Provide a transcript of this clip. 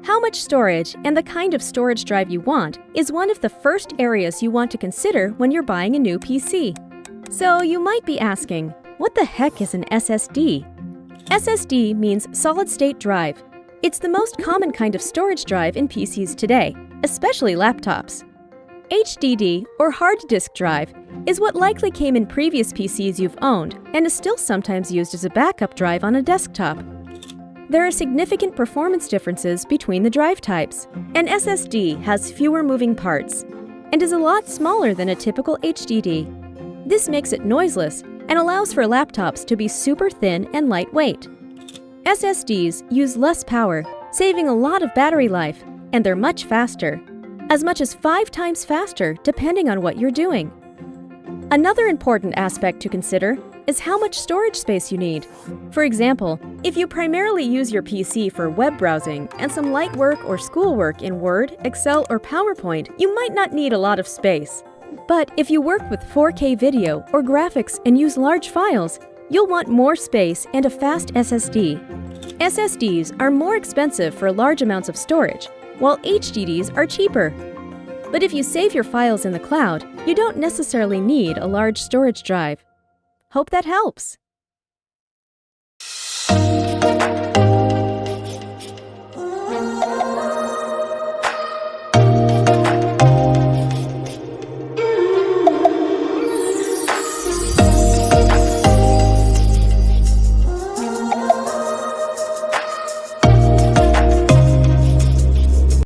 How much storage and the kind of storage drive you want is one of the first areas you want to consider when you're buying a new PC. So you might be asking, what the heck is an SSD? SSD means solid-state drive. It's the most common kind of storage drive in PCs today, especially laptops. HDD, or hard disk drive, is what likely came in previous PCs you've owned and is still sometimes used as a backup drive on a desktop. There are significant performance differences between the drive types. An SSD has fewer moving parts and is a lot smaller than a typical HDD. This makes it noiseless and allows for laptops to be super thin and lightweight. SSDs use less power, saving a lot of battery life, and they're much faster, as much as 5 times faster depending on what you're doing. Another important aspect to consider is how much storage space you need. For example, if you primarily use your PC for web browsing and some light work or schoolwork in Word, Excel, or PowerPoint, you might not need a lot of space. But if you work with 4K video or graphics and use large files, you'll want more space and a fast SSD. SSDs are more expensive for large amounts of storage, while HDDs are cheaper. But if you save your files in the cloud, you don't necessarily need a large storage drive. Hope that helps!